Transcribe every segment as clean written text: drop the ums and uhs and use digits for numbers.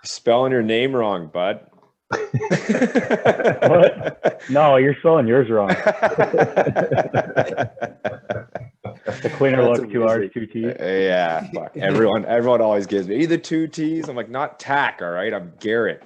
Spelling your name wrong, bud. What? No, you're spelling yours wrong. The cleaner That's look, two R's, two T's. Yeah, fuck. Everyone always gives me either two T's. I'm like, not Tak, all right? I'm Garrett.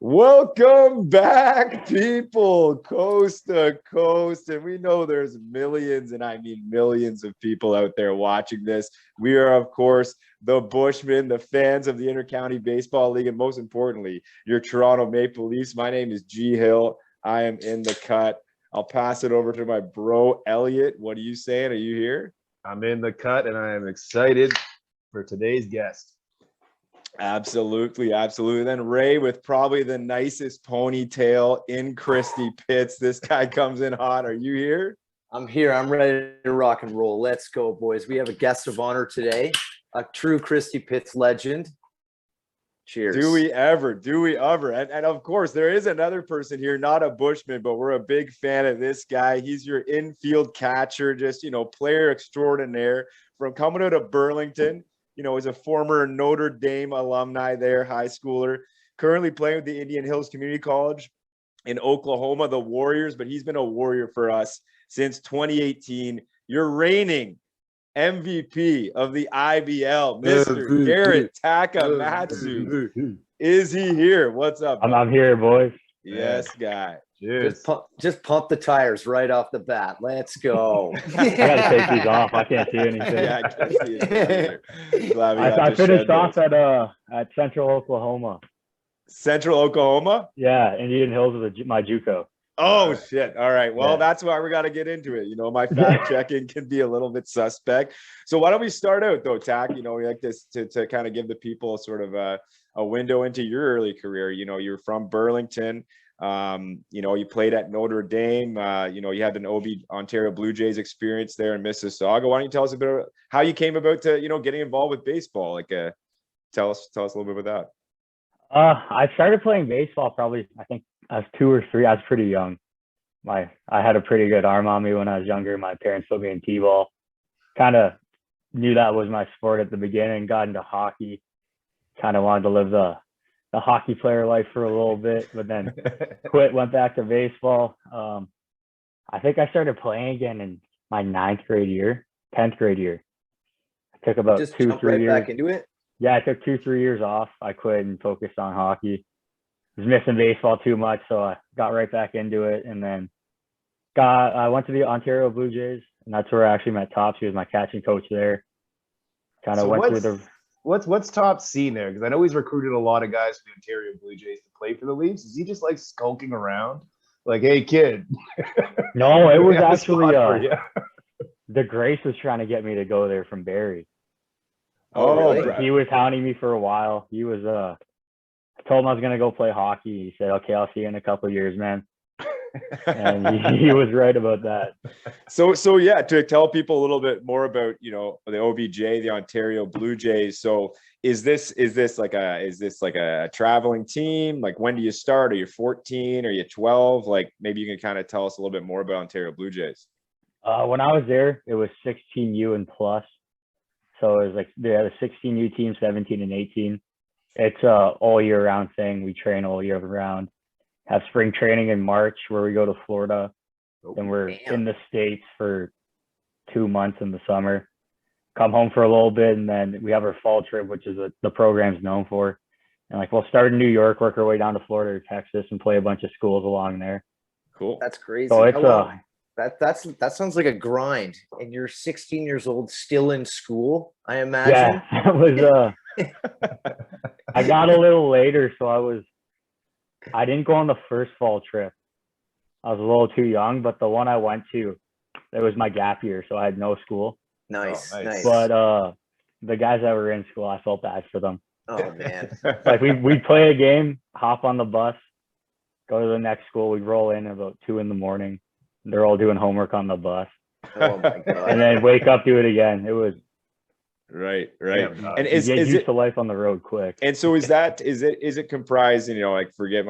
Welcome back, people, coast to coast. And we know there's millions, and I mean millions of people out there watching this. We are, of course, the Bushmen, the fans of the Intercounty Baseball League, and most importantly, your Toronto Maple Leafs. My name is G. Hill. I am in the cut. I'll pass it over to my bro, Elliot. What are you saying? Are you here? I'm in the cut, and I am excited for today's guest. Absolutely. Then Ray with probably the nicest ponytail in Christie Pitts. This guy comes in hot. Are you here? I'm here. I'm ready to rock and roll. Let's go, boys. We have a guest of honor today, a true Christie Pitts legend. Cheers. Do we ever? And of course, there is another person here, not a Bushman, but we're a big fan of this guy. He's your infield catcher, just, player extraordinaire from coming out of Burlington. Is a former Notre Dame alumni there, high schooler, currently playing with the Indian Hills Community College in Oklahoma, the Warriors, but he's been a Warrior for us since 2018. You're reigning MVP of the IBL, Mr. Garrett Takamatsu. Is he here? What's up? I'm here, boys. Yes, guy. Just pump the tires right off the bat. Let's go. I gotta take these off. I can't see anything. Yeah, I can't see it. I finished off at Central Oklahoma. Central Oklahoma? Yeah, Indian Hills was my JUCO. Oh, shit. All right. Well, Yeah. That's why we got to get into it. My fact checking can be a little bit suspect. So why don't we start out, though, Tak? We like this to kind of give the people sort of a window into your early career. You're from Burlington. You played at Notre Dame. You had an Ontario Blue Jays experience there in Mississauga. Why don't you tell us a bit about how you came about to, getting involved with baseball? Tell us a little bit about that. I started playing baseball probably, I think I was 2 or 3. I was pretty young. I had a pretty good arm on me when I was younger. My parents put me in T-ball. Kind of knew that was my sport at the beginning. Got into hockey. Kind of wanted to live the hockey player life for a little bit, but then quit, went back to baseball. I think I started playing again in my 10th grade year. I took about Just 2, jump 3 right years. back into it. Yeah, I took 2, 3 years off. I quit and focused on hockey. Was missing baseball too much, so I got right back into it. And then I went to the Ontario Blue Jays, and that's where I actually met Tops. He was my catching coach there. Kind of So went through the. What's Top seen there? Because I know he's recruited a lot of guys from the Ontario Blue Jays to play for the Leafs. Is he just like skulking around? Like, hey, kid. No, it was We have a actually spot for you. the Grace was trying to get me to go there from Barrie. Oh, really? He was hounding me for a while. He was I told him I was gonna go play hockey. He said, "Okay, I'll see you in a couple of years, man." And he was right about that. So yeah, to tell people a little bit more about the OBJ, the Ontario Blue Jays. So is this like a traveling team? Like, when do you start? Are you 14? Are you 12? Like, maybe you can kind of tell us a little bit more about Ontario Blue Jays. When I was there, it was 16U and plus. So it was like they had a 16U team, 17 and 18. It's a all year round thing. We train all year round. Have spring training in March where we go to Florida. Then we're in the States for 2 months in the summer. Come home for a little bit, and then we have our fall trip, which is what the program's known for. And we'll start in New York, work our way down to Florida or Texas, and play a bunch of schools along there. Cool. That's crazy. So it's that sounds like a grind. And you're 16 years old, still in school, I imagine. Yeah, it was I got a little later, so I didn't go on the first fall trip. I was a little too young, but the one I went to, it was my gap year, so I had no school. Nice. But the guys that were in school, I felt bad for them. Oh man. We'd play a game, hop on the bus, go to the next school. We'd roll in about 2 a.m. They're all doing homework on the bus. Oh my god. And then wake up, do it again. It was Right. Yeah, And you is get used it to life on the road quick. And so is it comprised, forgive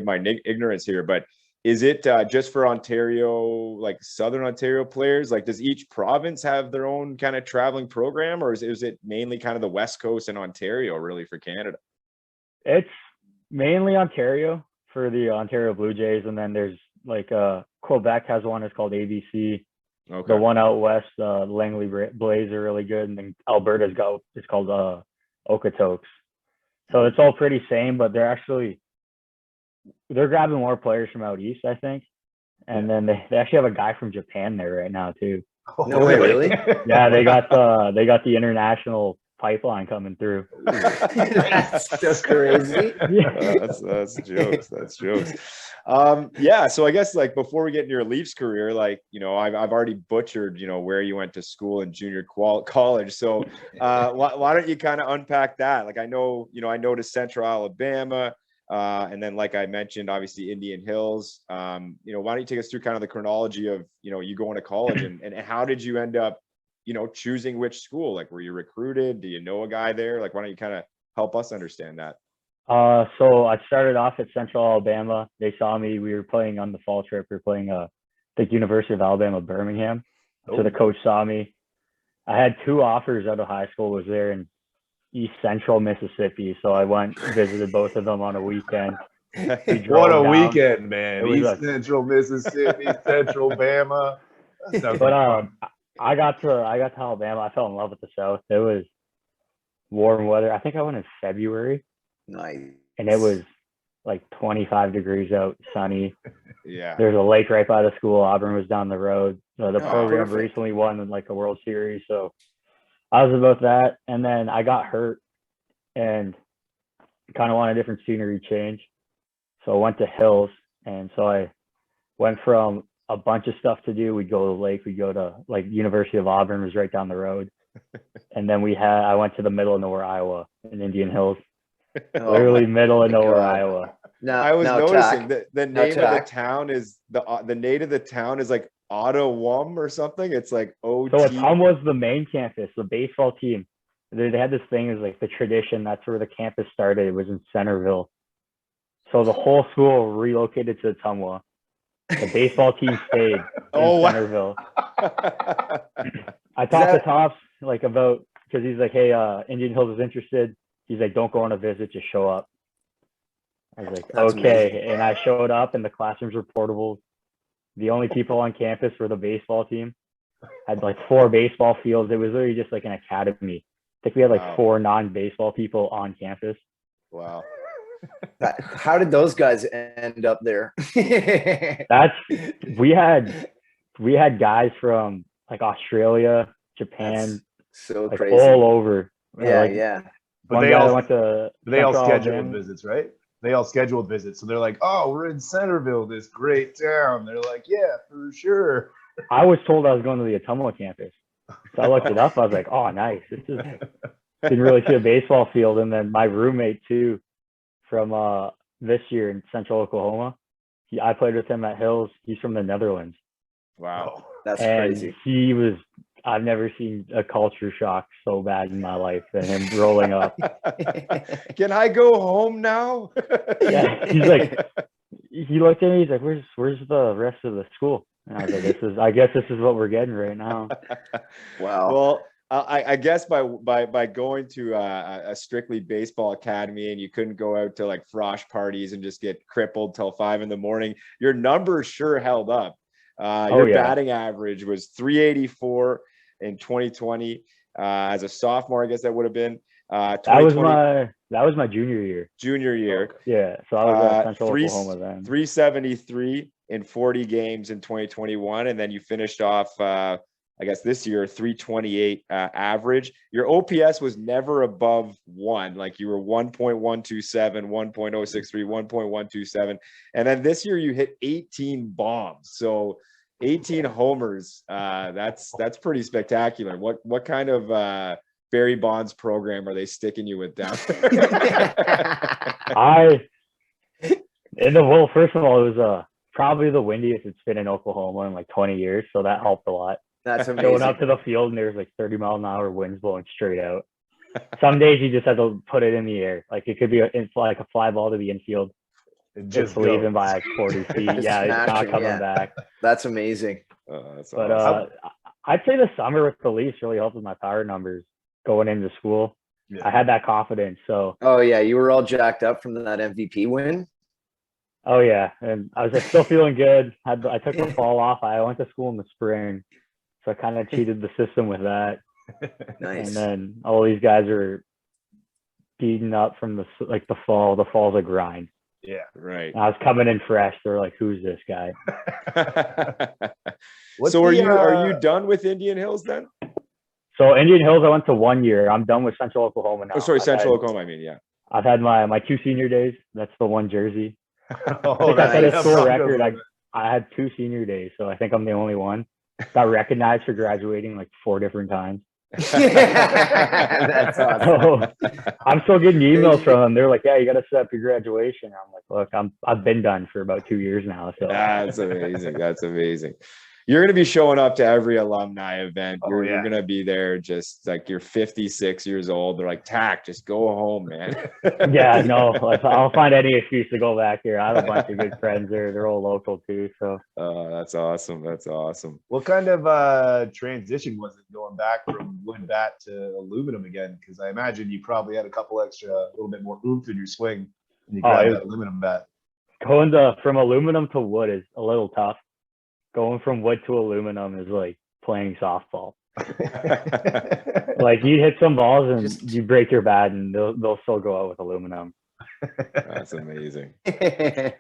my ignorance here, but Is it just for Ontario, like Southern Ontario players? Like, does each province have their own kind of traveling program, or is it mainly kind of the West Coast and Ontario really for Canada? It's mainly Ontario for the Ontario Blue Jays, and then there's like Quebec has one. It's called ABC. Okay. The one out west, Langley Blaze are really good, and then Alberta's got it's called Okotoks. So it's all pretty same, but they're grabbing more players from out east, I think. And then they actually have a guy from Japan there right now too. No way, really? Yeah, they got the international pipeline coming through. That's just crazy. That's jokes. That's jokes. Yeah. So I guess like before we get into your Leafs career, like, you know, I've already butchered, you know, where you went to school in junior college. So why don't you kind of unpack that? Like, I know to Central Alabama. And then, like I mentioned, obviously Indian Hills. You know, why don't you take us through kind of the chronology of, you know, you going to college and how did you end up, you know, choosing which school? Like, were you recruited? Do you know a guy there? Like, why don't you kind of help us understand that? So I started off at Central Alabama. They saw me. We were playing on the fall trip. We were playing the University of Alabama, Birmingham. So the coach saw me. I had 2 offers out of high school. Was there in East Central Mississippi. So I went visited both of them on a weekend. What a weekend, man! East Central Mississippi, Central Bama. But I got to Alabama. I fell in love with the South. It was warm weather. I think I went in February. Nice. And it was like 25 degrees out, sunny. Yeah. There's a lake right by the school. Auburn was down the road. The program perfect. recently won like a World Series. So I was about that. And then I got hurt and kind of wanted a different scenery change. So I went to Hills. And so I went from a bunch of stuff to do. We'd go to the lake. We'd go to like University of Auburn was right down the road. And then I went to the middle of nowhere, Iowa in Indian Hills. Literally middle of nowhere, Iowa. Now, I was noticing that the name of the town is the name of the town is like Ottawam or something. It's like OT. So Ottumwa was the main campus, the baseball team. They had this thing as like the tradition. That's where the campus started. It was in Centerville. So the whole school relocated to Ottumwa. The baseball team stayed in Centerville. I talked to Tops like about because he's like, hey, Indian Hills is interested. He's like, don't go on a visit, just show up. I was like, that's okay. Amazing. And I showed up and the classrooms were portable. The only people on campus were the baseball team. Had like 4 baseball fields. It was literally just like an academy. I think we had like 4 non-baseball people on campus. Wow. How did those guys end up there? We had guys from like Australia, Japan, that's so like crazy. all over. Yeah. But they all scheduled visits, right? They all scheduled visits. So they're like, oh, we're in Centerville, this great town. They're like, yeah, for sure. I was told I was going to the Ottumwa campus. So I looked it up. I was like, oh, nice. Didn't really see a baseball field. And then my roommate, too, from this year in Central Oklahoma, I played with him at Hills. He's from the Netherlands. Wow. That's crazy. I've never seen a culture shock so bad in my life than him rolling up. Can I go home now? Yeah, he's like, he looked at me. He's like, "Where's the rest of the school?" And I was like, I guess this is what we're getting right now. Wow. Well, I guess by going to a strictly baseball academy and you couldn't go out to like frosh parties and just get crippled till 5 a.m, your numbers sure held up. Your batting average was 384 in 2020. As a sophomore, I guess that would have been. That was my junior year. Okay. Yeah, so I was at Central Oklahoma then. 373 in 40 games in 2021, and then you finished off. I guess this year 328 average. Your OPS was never above 1. Like you were 1.127, 1.063, 1.127, and then this year you hit 18 bombs. So 18 homers. That's pretty spectacular. What kind of Barry Bonds program are they sticking you with down there? First of all, it was probably the windiest it's been in Oklahoma in like 20 years, so that helped a lot. That's amazing. Going up to the field and there's like 30-mile-an-hour winds blowing straight out. Some days you just have to put it in the air. Like it could be like a fly ball to the infield. Just leaving by like 40 feet. Just Yeah, it's not smashing, coming yeah. back. That's amazing. That's But awesome. I'd say the summer with the Leafs really helped with my power numbers going into school. Yeah. I had that confidence. So. Oh yeah, you were all jacked up from that MVP win. Oh yeah, and I was still feeling good. I took the fall off. I went to school in the spring, so I kind of cheated the system with that. Nice. And then all these guys are beaten up from the fall. The fall's a grind. Yeah. Right. And I was coming in fresh. They're like, "Who's this guy?" So are you done with Indian Hills then? So Indian Hills, I went to 1 year. I'm done with Central Oklahoma now. Oh, sorry, Central Oklahoma. I mean, yeah. I've had my 2 senior days. That's the one jersey. Oh, I think I set a nice. school record. I had 2 senior days, so I think I'm the only one. Got recognized for graduating like 4 different times. That's awesome. So I'm still getting emails from them. They're like, "Yeah, you got to set up your graduation." I'm like, "Look, I've been done for about 2 years now." So that's amazing. That's amazing. You're going to be showing up to every alumni event. You're going to be there just like you're 56 years old. They're like, "Tak, just go home, man." Yeah, no, I'll find any excuse to go back here. I have a bunch of good friends there. They're all local too. So that's awesome. That's awesome. What kind of transition was it going back from wood bat to aluminum again? Because I imagine you probably had a little bit more oomph in your swing when you grabbed that aluminum bat. Going from aluminum to wood is a little tough. Going from wood to aluminum is like playing softball. Like you hit some balls and you break your bat and they'll still go out with aluminum. That's amazing. So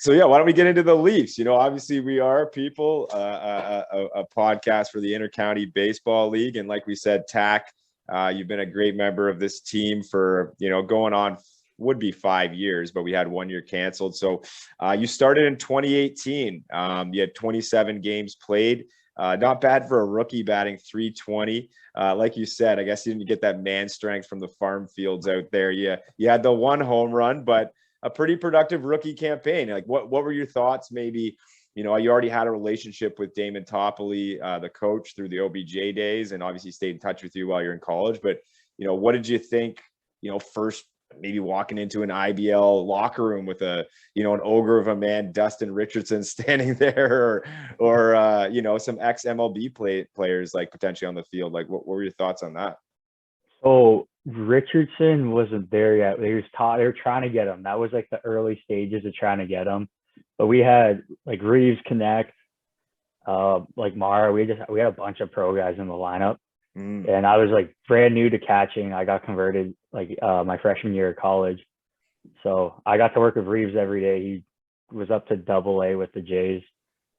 yeah, why don't we get into the Leafs? Obviously we are people, a podcast for the Intercounty Baseball League. And like we said, Tak, you've been a great member of this team for, going on would be 5 years, but we had 1 year canceled. So you started in 2018. You had 27 games played. Not bad for a rookie batting .320. Like you said, I guess you didn't get that man strength from the farm fields out there. You had the 1 home run, but a pretty productive rookie campaign. Like what were your thoughts? Maybe, you already had a relationship with Damon Toppoli, the coach, through the OBJ days, and obviously stayed in touch with you while you're in college. But, what did you think, first maybe walking into an IBL locker room with an ogre of a man, Dustin Richardson, standing there, or some ex MLB players like potentially on the field? Like, what were your thoughts on that? So Richardson wasn't there yet. They were trying to get him. That was like the early stages of trying to get him. But we had like Reeves Connect, like Mara. We had a bunch of pro guys in the lineup. And I was like brand new to catching. I got converted like my freshman year of college. So I got to work with Reeves every day. He was up to AA with the Jays.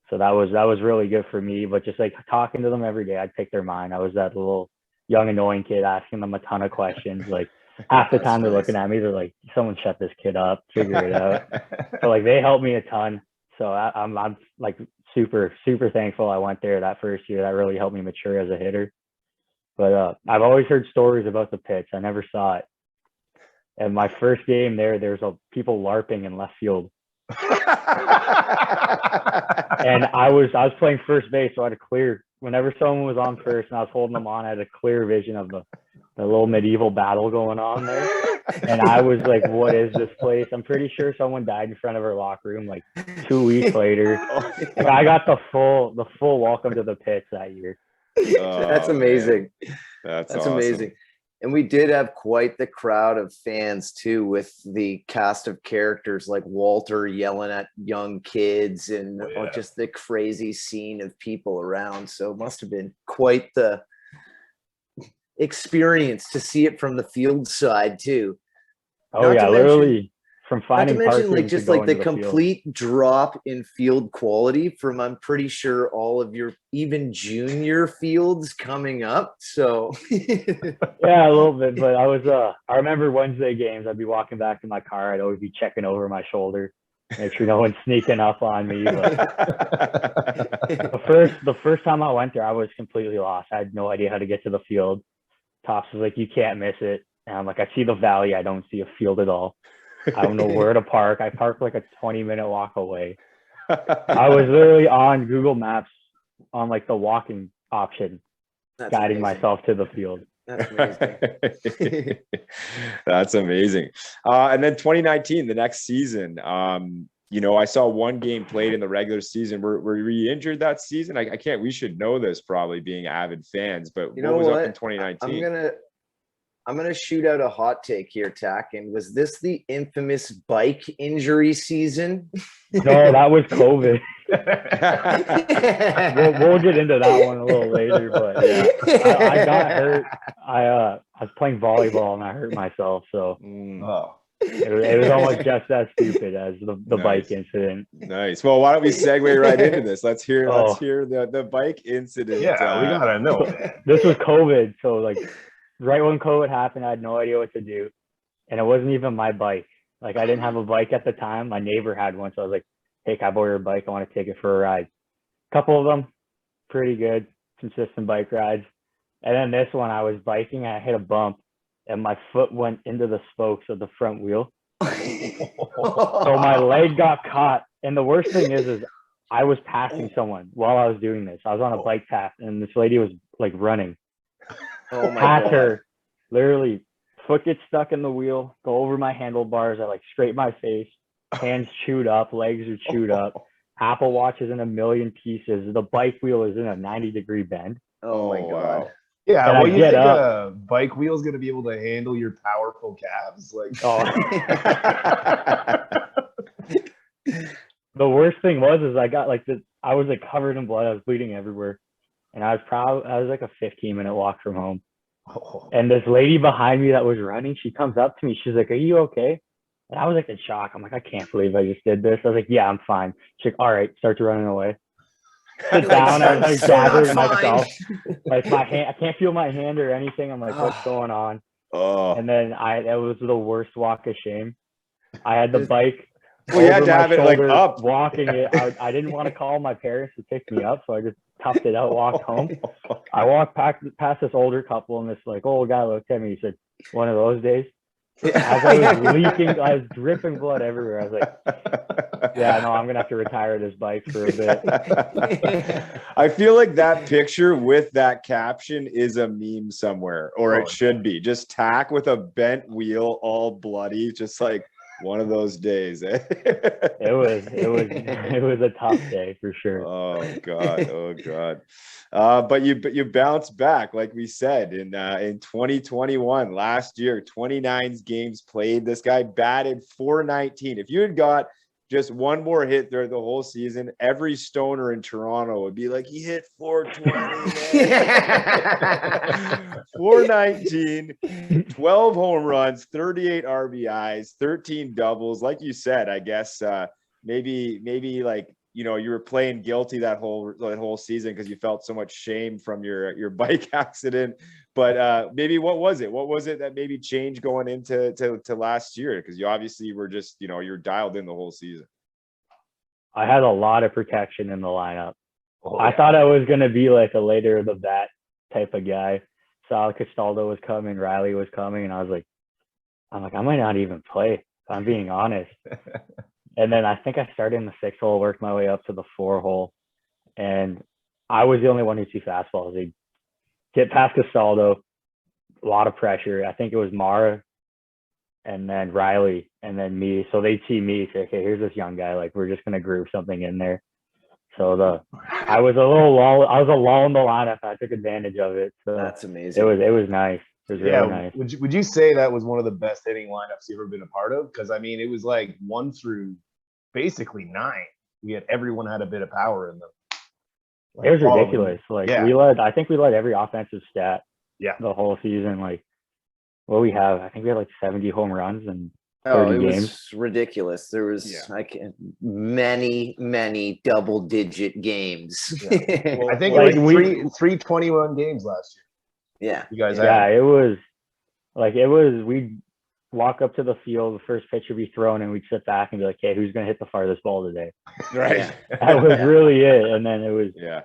So that was really good for me. But just like talking to them every day, I'd pick their mind. I was that little young annoying kid asking them a ton of questions. Like half the time they're looking at me, they're like, "Someone shut this kid up, figure it out." So like they helped me a ton. So I'm like super, super thankful I went there that first year. That really helped me mature as a hitter. But I've always heard stories about the pitch. I never saw it. And my first game there's people LARPing in left field. And I was playing first base, so I had a clear. Whenever someone was on first and I was holding them on, I had a clear vision of the little medieval battle going on there. And I was like, "What is this place?" I'm pretty sure someone died in front of our locker room like 2 weeks later. Like, I got the full welcome to the pitch that year. That's amazing. Man. That's awesome. Amazing. And we did have quite the crowd of fans too, with the cast of characters like Walter yelling at young kids and just the crazy scene of people around. So it must have been quite the experience to see it from the field side too. Oh yeah, literally from finding not to mention like just like the complete drop in field quality from, I'm pretty sure, all of your even junior fields coming up. So yeah, a little bit. But I remember Wednesday games, I'd be walking back to my car, I'd always be checking over my shoulder, make sure no one's sneaking up on me. But the first time I went there, I was completely lost. I had no idea how to get to the field. Tops was like, "You can't miss it." And I'm like, "I see the valley, I don't see a field at all. I don't know where to park." I parked like a 20-minute walk away. I was literally on Google Maps on like the walking option, guiding myself to the field. That's amazing. That's amazing. And then 2019, the next season, you know, I saw one game played in the regular season. Were you injured that season? I can't, we should know this probably being avid fans, but You what know was what? up in 2019? I'm gonna shoot out a hot take here, Tak. And was this the infamous bike injury season? No, that was COVID. We'll get into that one a little later, but yeah, I got hurt. I was playing volleyball and I hurt myself, so Oh, it was almost just as stupid as the Nice. bike incident. Nice. Well, why don't we segue right into this? Let's hear the bike incident. yeah, we gotta know, man. This was COVID, so like right when COVID happened, I had no idea what to do, and it wasn't even my bike. Like I didn't have a bike at the time. My neighbor had one, so I was like, "Hey, can I borrow your bike? I want to take it for a ride." Couple of them, pretty good, consistent bike rides. And then this one, I was biking and I hit a bump, and my foot went into the spokes of the front wheel. So my leg got caught. And the worst thing is I was passing someone while I was doing this. I was on a bike path, and this lady was like running. Oh my Pass God. her, literally, foot gets stuck in the wheel, go over my handlebars. I like scrape my face, hands chewed up, legs are chewed up. Apple Watch is in a million pieces. The bike wheel is in a 90-degree bend. Oh my Oh, God. wow. Yeah, And well, I you get think up. a bike wheel is gonna be able to handle your powerful calves? Like, Oh, the worst thing was I got like I was like covered in blood. I was bleeding everywhere, and I was like a 15-minute walk from home. And this lady behind me that was running, she comes up to me. She's like, "Are you okay?" And I was like in shock. I'm like, I can't believe I just did this. I was like, "Yeah, I'm fine." She's like, "All right," starts running away. Sit down. I was like gathering myself. Like my hand, I can't feel my hand or anything. I'm like, what's going on? Oh. And then that was the worst walk of shame. I had the bike Well, you had over to my have it like shoulder, up. walking it. I didn't want to call my parents to pick me up, so I just toughed it out, walked home. I walked past this older couple, and this like old guy looked at me. He said, "One of those days." As I was leaking, I was dripping blood everywhere. I was like, "Yeah, no, I'm gonna have to retire this bike for a bit." I feel like that picture with that caption is a meme somewhere, or it should be. Just Tak with a bent wheel, all bloody, just like one of those days. It was a tough day for sure. Oh God. But you bounced back, like we said, in 2021, last year, 29 games played. This guy batted .419. If you had got just one more hit throughout the whole season, every stoner in Toronto would be like, he hit .420, man. .419, 12 home runs, 38 RBIs, 13 doubles. Like you said, I guess maybe like, you know, you were playing guilty that whole season because you felt so much shame from your bike accident. But maybe what was it that maybe changed going into last year? Because you obviously were just, you know, you're dialed in the whole season. I had a lot of protection in the lineup. I thought I was going to be like a later of the bat type of guy. Saw Castaldo was coming, Riley was coming, and I'm like, I might not even play, if I'm being honest. And then I think I started in the 6 hole, worked my way up to the 4 hole, and I was the only one who threw fastballs. They get past Castaldo, a lot of pressure. I think it was Mara, and then Riley, and then me. So they'd see me, say, "Okay, here's this young guy. Like, we're just gonna group something in there." So I was a lull in the lineup. I took advantage of it. So That's amazing. It was nice. It was really nice. Would you say that was one of the best hitting lineups you've ever been a part of? Because I mean, it was like 1 through basically 9. Everyone had a bit of power in them. Like, it was ridiculous. Like I think we led every offensive stat. Yeah. The whole season. Like what we have, I think we had like 70 home runs and 30 games. Was ridiculous. There was many double-digit games. Yeah. Well, I think it was 321 games last year. Yeah. You guys it was we'd walk up to the field, the first pitch would be thrown, and we'd sit back and be like, "Hey, who's gonna hit the farthest ball today?" Right. That was really it. And then it was Yeah.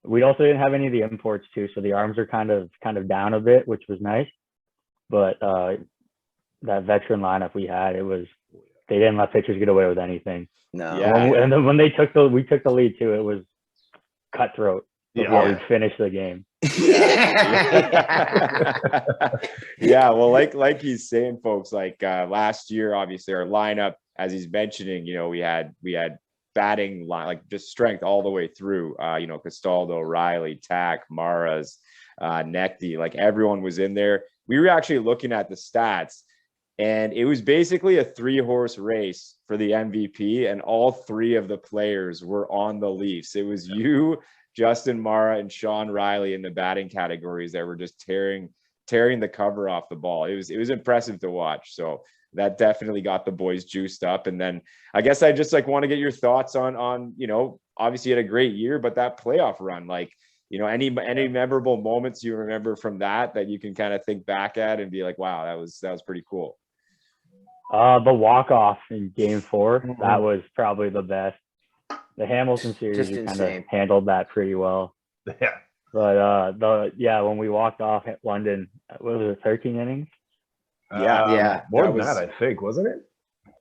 We also didn't have any of the imports too, so the arms are kind of down a bit, which was nice. But that veteran lineup we had, they didn't let pitchers get away with anything. No. Yeah. And then when we took the lead too, it was cutthroat before we finished the game. Yeah, well, like he's saying, folks, like last year, obviously our lineup, as he's mentioning, we had batting line, like just strength all the way through. Castaldo, Riley, Tak, Maras, Nekti, like everyone was in there. We were actually looking at the stats, and it was basically a 3-horse race for the MVP, and all 3 of the players were on the Leafs. It was you, Justin Mara, and Sean Riley in the batting categories that were just tearing the cover off the ball. It was impressive to watch. So that definitely got the boys juiced up. And then I guess I just want to get your thoughts on obviously you had a great year, but that playoff run, any memorable moments you remember from that you can kind of think back at and be like, wow, that was pretty cool. The walk-off in Game 4, that was probably the best. The Hamilton series, you kind of handled that pretty well. Yeah. But when we walked off at London, what was it, 13 innings? More than that, I think, wasn't it?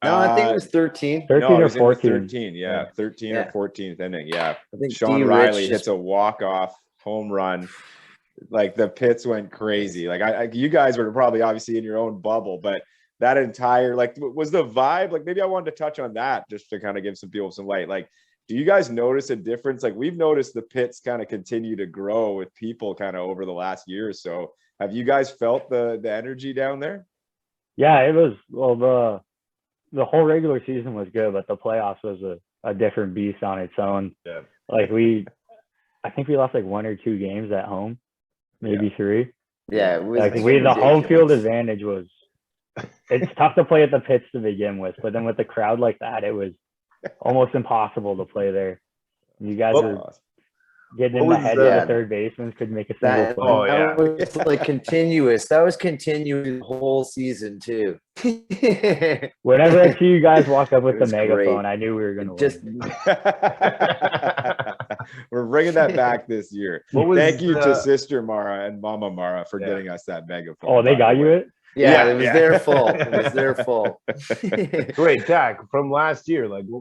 No, I think it was 13. 13 or 14. 13, yeah. 13 or 14th inning, yeah. I think Sean Riley hits a walk-off home run. Like the pits went crazy. Like you guys were probably obviously in your own bubble, but that entire, was the vibe, maybe I wanted to touch on that just to kind of give some people some light. Do you guys notice a difference? We've noticed the pits kind of continue to grow with people kind of over the last year or so. Have you guys felt the energy down there? Yeah, it was, the whole regular season was good, but the playoffs was a different beast on its own. Yeah. I think we lost 1 or 2 games at home, maybe 3. Yeah, it was the home field advantage was. It's tough to play at the pits to begin with, but then with the crowd like that, it was almost impossible to play there. You guys were getting in the head of the third baseman, couldn't make a single play. That was continuous. That was continuous the whole season too. Whenever I see you guys walk up with the megaphone, great. I knew we were going to win. We're bringing that back this year. Thank you to Sister Mara and Mama Mara for getting us that megaphone. Oh, they got you it? Yeah, it was their fault. It was their fault. Wait, Tak, from last year, what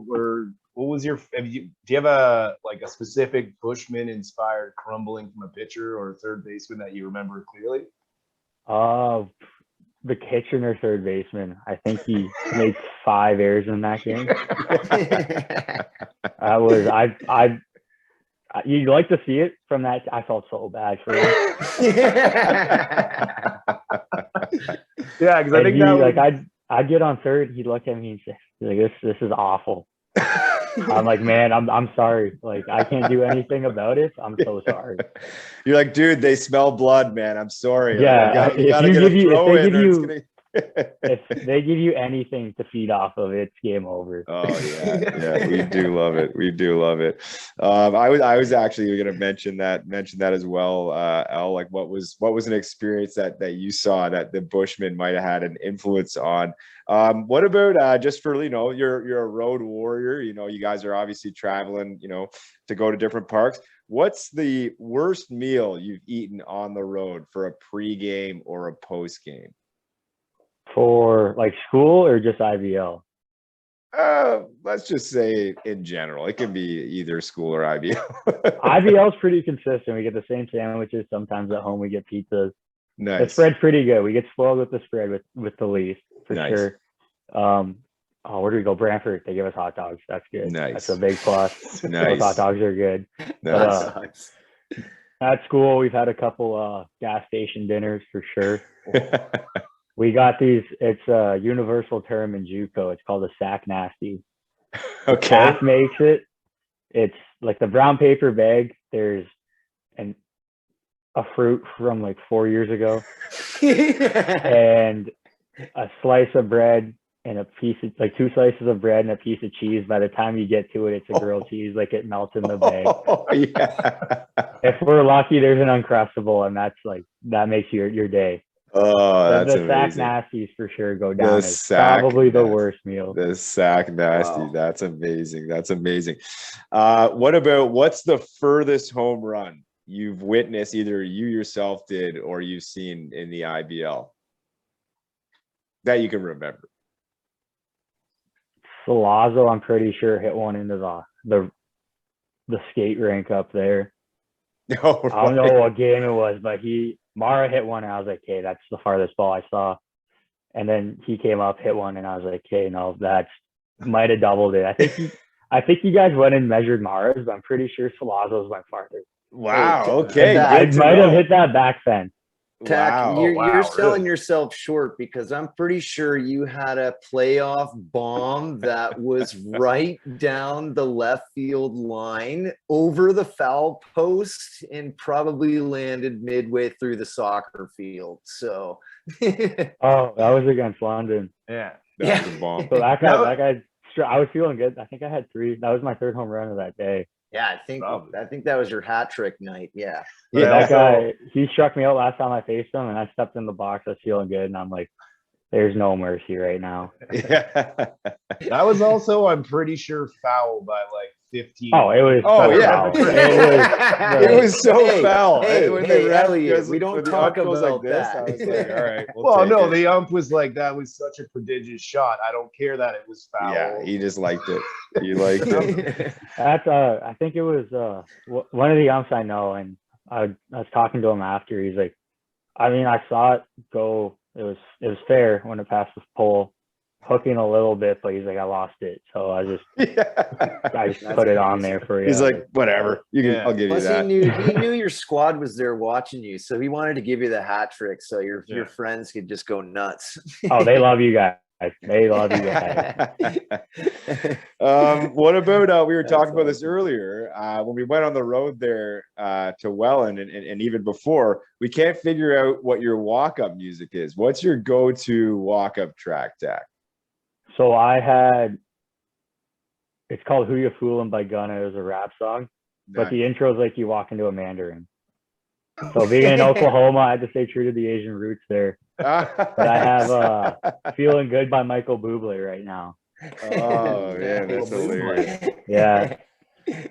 was your? Do you have a specific Bushman inspired crumbling from a pitcher or a third baseman that you remember clearly? The Kitchener third baseman. I think he made 5 errors in that game. You'd like to see it from that. I felt so bad for him. Yeah, because I think that I'd get on third. He'd look at me and say, "This is awful." I'm like, man, I'm sorry. I can't do anything about it. I'm so sorry. You're like, dude, they smell blood, man. I'm sorry. Yeah, if they give you anything to feed off of, it's game over. Oh yeah, we do love it. We do love it. I was actually going to mention that as well. Al, what was an experience that you saw that the Bushmen might have had an influence on? What about just for you're a road warrior. You guys are obviously traveling to go to different parks. What's the worst meal you've eaten on the road for a pregame or a postgame? For school or just IVL? Let's just say in general. It can be either school or IVL. IVL is pretty consistent. We get the same sandwiches. Sometimes at home we get pizzas. Nice. The spread's pretty good. We get spoiled with the spread with the Leafs for sure. Where do we go? Brantford. They give us hot dogs. That's good. Nice. That's a big plus. Nice. Those hot dogs are good. Nice. But, at school, we've had a couple gas station dinners for sure. We got these. It's a universal term in JUCO. It's called a sack nasty. Okay. Staff makes it. It's like the brown paper bag. There's a fruit from 4 years ago, and a slice of bread and a piece of 2 slices of bread and a piece of cheese. By the time you get to it, it's a grilled cheese. It melts in the bag. Oh yeah. If we're lucky, there's an Uncrustable, and that makes your day. Oh, that's the sack amazing. nasties for sure go down. It's probably the worst meal. The sack nasty. Wow. That's amazing. That's amazing. What's the furthest home run you've witnessed, either you yourself did or you've seen in the IBL that you can remember? Salazzo, I'm pretty sure, hit one into the skate rink up there. Oh, I don't know right. what game it was, but Mara hit one, and I was like, "Okay, that's the farthest ball I saw." And then he came up, hit one, and I was like, "Okay, no, that's might have doubled it." I think you guys went and measured Mara's, but I'm pretty sure Salazzo's went farther. Wow. Hey, Okay. that- I Good to might have know. hit that back fence. Tack, Wow. you're wow, selling really? yourself short because I'm pretty sure you had a playoff bomb that was right down the left field line over the foul post and probably landed midway through the soccer field. So Oh, that was against London. Yeah. That was a bomb. So that No. guy, I was feeling good. I think I had 3. That was my 3rd home run of that day. yeah, Probably. I think that was your hat trick night. Yeah. But Yeah. that guy, he struck me out last time I faced him, and I stepped in the box. I was feeling good, and I'm like, "There's no mercy right now." Yeah. That was also, I'm pretty sure, foul by like 15. Oh, it was. Oh, so yeah. foul. It was so foul. Hey, When the ref Elliot, goes- we don't when the talk ump goes about like this, that. I was like, all right. We'll Well, take no, it. the ump was like, that was such a prodigious shot. I don't care that it was foul. Yeah, he just liked it. He liked it. That's I think it was one of the umps I know, and I was talking to him after. He's like, I mean, I saw it go. It was fair when it passed the pole, hooking a little bit, but he's like, I lost it, so I just Yeah. put it on there for you. He's like, whatever. Yeah. I'll give you Plus, that. he knew your squad was there watching you, so he wanted to give you the hat trick so your Yeah. friends could just go nuts. Oh, they love you guys. They love you guys. What about we were That's talking about this awesome. earlier when we went on the road there to Welland and even before, we can't figure out what your walk-up music is. What's your go-to walk-up track, Tak? So it's called "Who You Foolin' by Gunna." It was a rap song, but the intro is like you walk into a Mandarin. So being in Oklahoma, I had to stay true to the Asian roots there. But I have "Feeling Good" by Michael Bublé right now. Oh man, that's hilarious. Yeah.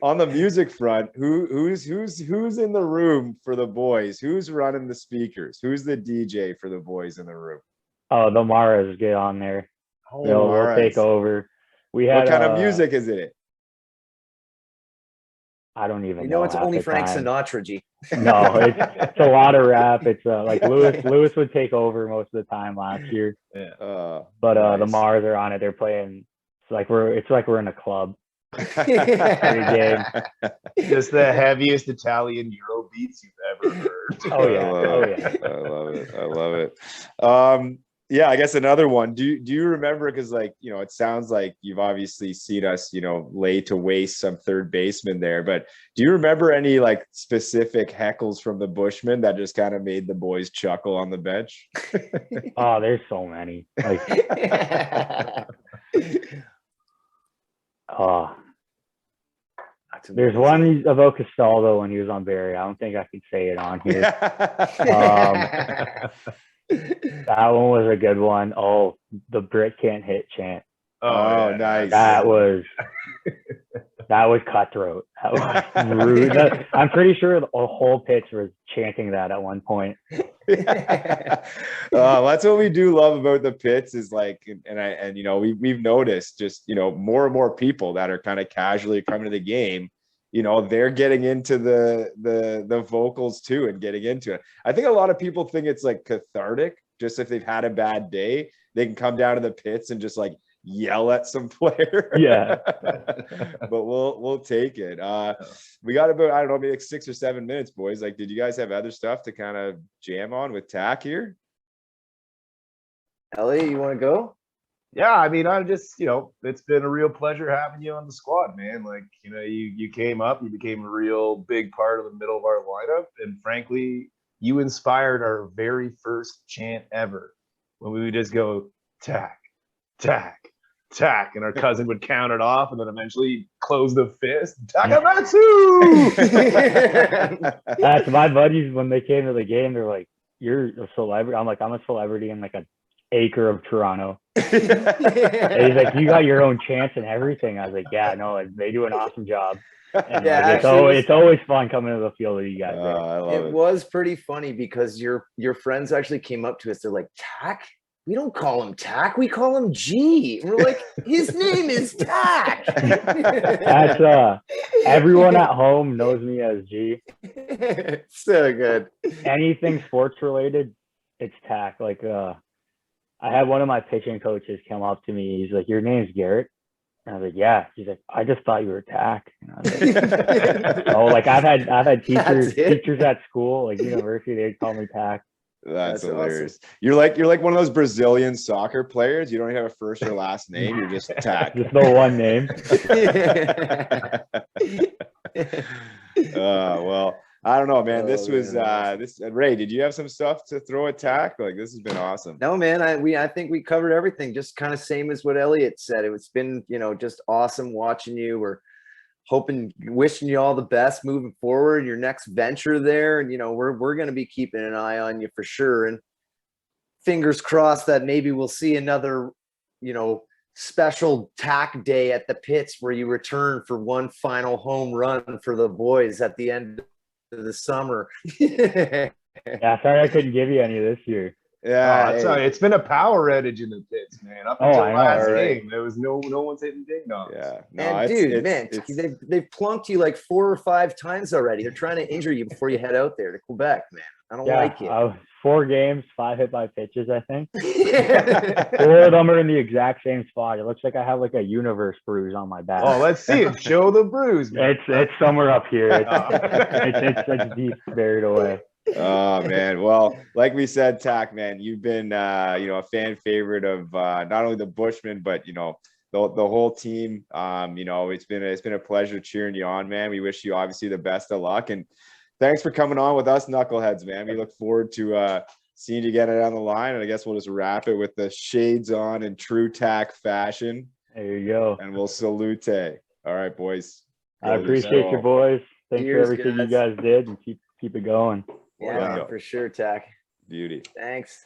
On the music front, who's in the room for the boys? Who's running the speakers? Who's the DJ for the boys in the room? Oh, the Maras get on there. They'll take over. We had What kind of music is it? I don't even You know, it's half only the Frank time. Sinatra, G. No, it's a lot of rap. It's like Lewis would take over most of the time last year. Yeah. But the Nice. Mars are on it. They're playing. It's like we're in a club. game. Just the heaviest Italian Euro beats you've ever heard. Oh yeah. Oh it. yeah. I love it. I love it. Yeah, I guess another one. Do you remember? Because it sounds like you've obviously seen us, lay to waste some third baseman there. But do you remember any like specific heckles from the Bushmen that just kind of made the boys chuckle on the bench? Oh, there's so many. Like, oh, there's one about Castaldo when he was on Barry. I don't think I can say it on here. That one was a good one. Oh, the Brit can't hit chant. Oh, nice. That was cutthroat. That was rude. I'm pretty sure the whole pitch was chanting that at one point. That's what we do love about the pits is like, we've noticed just, more and more people that are kind of casually coming to the game, they're getting into the vocals too and getting into it. I think a lot of people think it's like cathartic, just if they've had a bad day, they can come down to the pits and just like yell at some player. Yeah. But we'll take it. We got about, I don't know, maybe like 6 or 7 minutes, boys. Like, did you guys have other stuff to kind of jam on with Tak here? Elliot, you want to go? Yeah, I mean, I'm just, it's been a real pleasure having you on the squad, man. Like, you came up, you became a real big part of the middle of our lineup. And frankly, you inspired our very first chant ever when we would just go, Tak, Tak, Tak. And our cousin would count it off and then eventually close the fist. Takamatsu! That's my buddies when they came to the game. They're like, "You're a celebrity." I'm like, "I'm a celebrity in like an acre of Toronto." And he's like, "You got your own chance and everything." I was like, "Yeah, no, they do an awesome job." And Yeah, it's always fun coming to the field with you guys. I love It was pretty funny because your friends actually came up to us. They're like, Tak? we don't call him Tak, we call him G. And we're like, his name is Tak. That's everyone at home knows me as G. So good. Anything sports related, it's Tak. Like I had one of my pitching coaches come up to me. He's like, "Your name's Garrett." And I was like, "Yeah." He's like, "I just thought you were Tak." And I was like, "Oh, like I've had teachers at school, like university, they'd call me Tak." That's That's hilarious. awesome. You're like one of those Brazilian soccer players. You don't even have a first or last name. You're just Tak. Just the one name. Well, I don't know, man. This Oh, was man, awesome. this Ray, did you have some stuff to throw at Tak? Like this has been awesome. No, man, I think we covered everything. Just kind of same as what Elliot said. It's been, just awesome watching you. We're wishing you all the best moving forward, your next venture there. And, we're going to be keeping an eye on you for sure. And fingers crossed that maybe we'll see another, special Tak day at the pits where you return for one final home run for the boys at the end of the summer. Yeah, sorry I couldn't give you any this year. Yeah, It's been a power outage in the pits, man. Up Oh, until I know, last right? game, there was no one's hitting ding dongs. yeah. No, And dude, man, they've plunked you like 4 or 5 times already. They're trying to injure you before you head out there to Quebec, man. I don't like it. 4 games, 5 hit by pitches, I think. 4 of them are in the exact same spot. It looks like I have like a universe bruise on my back. Oh, let's see it. Show the bruise, man. It's somewhere up here. It's deep buried away. Oh man, well, like we said, Tak, man, you've been a fan favorite of not only the Bushmen, but the whole team. It's been a pleasure cheering you on, man. We wish you obviously the best of luck, and thanks for coming on with us knuckleheads, man. We look forward to seeing you get it down the line, and I guess we'll just wrap it with the shades on in true Tak fashion. There you go. And we'll salute. All right, boys. I appreciate you, boys. Thanks for everything you guys did, and keep it going. Yeah, for sure, Tak. Beauty. Thanks.